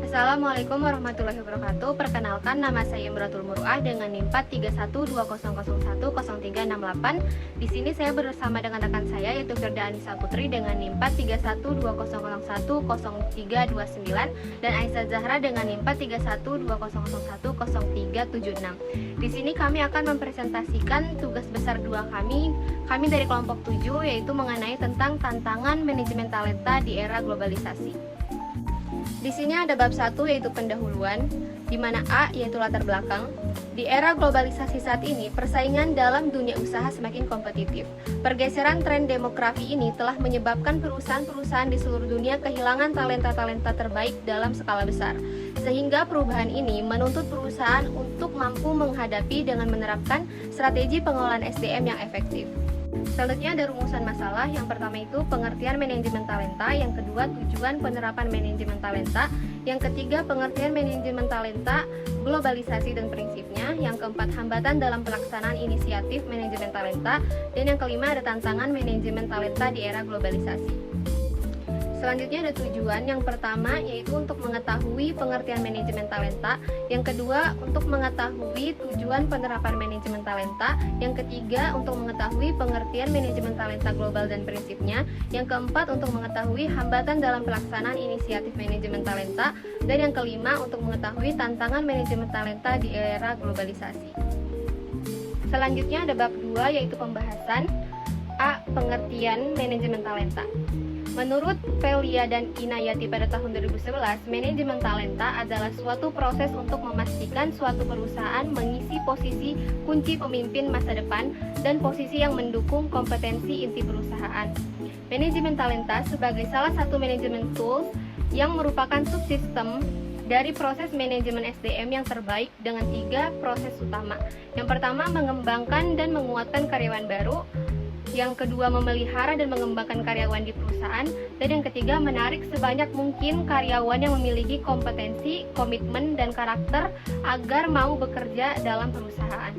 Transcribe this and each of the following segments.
Assalamualaikum warahmatullahi wabarakatuh. Perkenalkan, nama saya Imratul Muruah dengan NIM 43120010368. Di sini saya bersama dengan rekan saya yaitu Firda Anissa Putri dengan NIM 43120010329 dan Aisyah Zahra dengan NIM 43120010376. Di sini kami akan mempresentasikan tugas besar 2 kami dari kelompok 7, yaitu mengenai tentang tantangan manajemen talenta di era globalisasi. Di sini ada bab 1 yaitu pendahuluan, di mana A yaitu latar belakang. Di era globalisasi saat ini, persaingan dalam dunia usaha semakin kompetitif. Pergeseran tren demografi ini telah menyebabkan perusahaan-perusahaan di seluruh dunia kehilangan talenta-talenta terbaik dalam skala besar. Sehingga perubahan ini menuntut perusahaan untuk mampu menghadapi dengan menerapkan strategi pengelolaan SDM yang efektif. Selanjutnya ada rumusan masalah. Yang pertama itu pengertian manajemen talenta, yang kedua tujuan penerapan manajemen talenta, yang ketiga pengertian manajemen talenta, globalisasi dan prinsipnya, yang keempat hambatan dalam pelaksanaan inisiatif manajemen talenta, dan yang kelima ada tantangan manajemen talenta di era globalisasi. Selanjutnya ada tujuan. Yang pertama yaitu untuk mengetahui pengertian manajemen talenta, yang kedua untuk mengetahui tujuan penerapan manajemen talenta, yang ketiga untuk mengetahui pengertian manajemen talenta global dan prinsipnya, yang keempat untuk mengetahui hambatan dalam pelaksanaan inisiatif manajemen talenta, dan yang kelima untuk mengetahui tantangan manajemen talenta di era globalisasi. Selanjutnya ada bab 2 yaitu pembahasan A. Pengertian manajemen talenta. Menurut Velia dan Inayati pada tahun 2011, manajemen talenta adalah suatu proses untuk memastikan suatu perusahaan mengisi posisi kunci pemimpin masa depan dan posisi yang mendukung kompetensi inti perusahaan. Manajemen talenta sebagai salah satu manajemen tools yang merupakan subsistem dari proses manajemen SDM yang terbaik dengan 3 proses utama. Yang pertama, mengembangkan dan menguatkan karyawan baru. Yang kedua, memelihara dan mengembangkan karyawan di perusahaan. Dan yang ketiga, menarik sebanyak mungkin karyawan yang memiliki kompetensi, komitmen, dan karakter agar mau bekerja dalam perusahaan.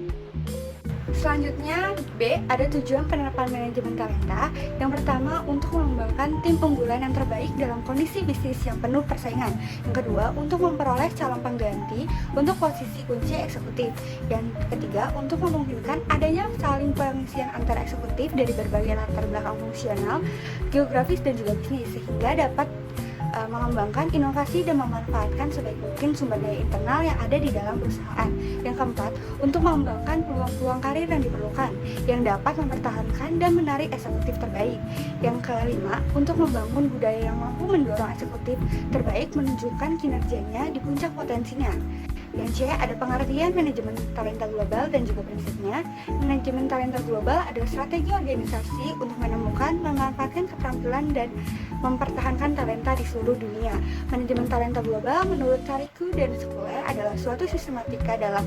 Selanjutnya B, ada tujuan penerapan manajemen talenta. Yang pertama, untuk mengembangkan tim unggulan yang terbaik dalam kondisi bisnis yang penuh persaingan. Yang kedua, untuk memperoleh calon pengganti untuk posisi kunci eksekutif. Yang ketiga, untuk memungkinkan adanya saling pengisian antara eksekutif dari berbagai latar belakang fungsional, geografis, dan juga bisnis, sehingga dapat mengembangkan inovasi dan memanfaatkan sebaik mungkin sumber daya internal yang ada di dalam perusahaan. Yang keempat, untuk mengembangkan peluang-peluang karir yang diperlukan yang dapat mempertahankan dan menarik eksekutif terbaik. Yang kelima, untuk membangun budaya yang mampu mendorong eksekutif terbaik menunjukkan kinerjanya di puncak potensinya. Yang C, ada pengertian manajemen talenta global dan juga prinsipnya. Manajemen talenta global adalah strategi organisasi untuk menemukan, memanfaatkan keterampilan dan mempertahankan talenta di seluruh dunia. Manajemen talenta global menurut Tariku dan Sekuler adalah suatu sistematika dalam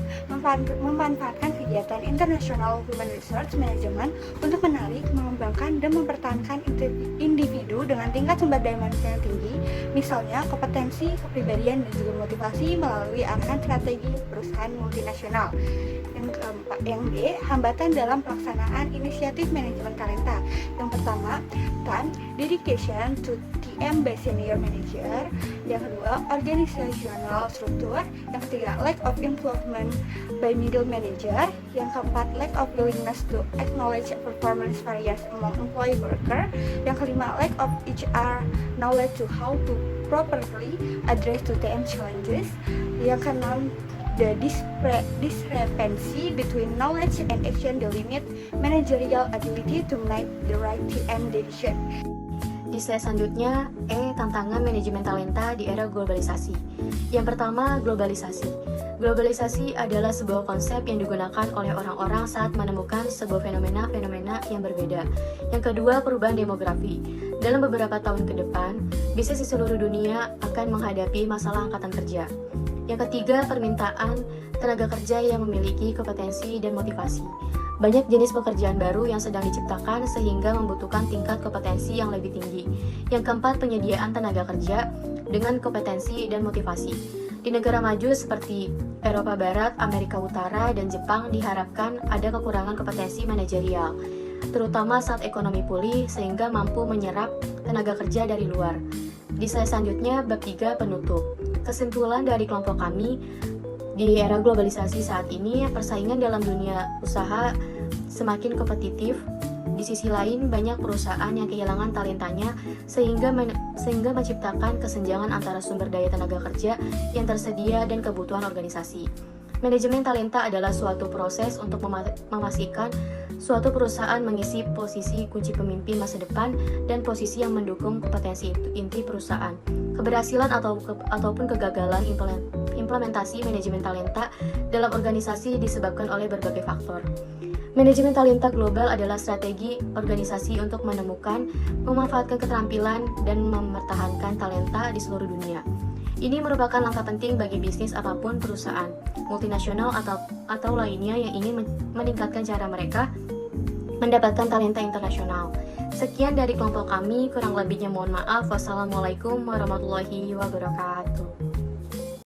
memanfaatkan kegiatan internasional human resource management untuk menarik, mengembangkan, dan mempertahankan individu dengan tingkat sumber daya manusia yang tinggi, misalnya kompetensi, kepribadian, dan juga motivasi melalui arahan strategi perusahaan multinasional. Yang D, hambatan dalam pelaksanaan inisiatif manajemen talenta. Yang pertama, time dedication to TM by senior manager. Yang kedua, organizational struktur. Yang ketiga, lack of involvement by middle manager. Yang keempat, lack of willingness to acknowledge performance variance among employee worker. Yang kelima, lack of HR knowledge to how to properly address to TM challenges. Yang keenam, the discrepancy between knowledge and action delimit managerial ability to make the right TM decision. Di slide selanjutnya, tantangan manajemen talenta di era globalisasi. Yang pertama, globalisasi. Globalisasi adalah sebuah konsep yang digunakan oleh orang-orang saat menemukan sebuah fenomena-fenomena yang berbeda. Yang kedua, perubahan demografi. Dalam beberapa tahun ke depan, bisnis di seluruh dunia akan menghadapi masalah angkatan kerja. Yang ketiga, permintaan tenaga kerja yang memiliki kompetensi dan motivasi. Banyak jenis pekerjaan baru yang sedang diciptakan sehingga membutuhkan tingkat kompetensi yang lebih tinggi. Yang keempat, penyediaan tenaga kerja dengan kompetensi dan motivasi. Di negara maju seperti Eropa Barat, Amerika Utara, dan Jepang diharapkan ada kekurangan kompetensi manajerial, terutama saat ekonomi pulih sehingga mampu menyerap tenaga kerja dari luar. Di slide selanjutnya, bab 3 penutup. Kesimpulan dari kelompok kami, di era globalisasi saat ini, persaingan dalam dunia usaha semakin kompetitif. Di sisi lain, banyak perusahaan yang kehilangan talentanya sehingga menciptakan kesenjangan antara sumber daya tenaga kerja yang tersedia dan kebutuhan organisasi. Manajemen talenta adalah suatu proses untuk memastikan suatu perusahaan mengisi posisi kunci pemimpin masa depan dan posisi yang mendukung kompetensi inti perusahaan. Keberhasilan ataupun kegagalan implementasi manajemen talenta dalam organisasi disebabkan oleh berbagai faktor. Manajemen talenta global adalah strategi organisasi untuk menemukan, memanfaatkan keterampilan, dan mempertahankan talenta di seluruh dunia. Ini merupakan langkah penting bagi bisnis apapun perusahaan, multinasional atau lainnya yang ingin meningkatkan cara mereka mendapatkan talenta internasional. Sekian dari kelompok kami, kurang lebihnya mohon maaf. Wassalamualaikum warahmatullahi wabarakatuh.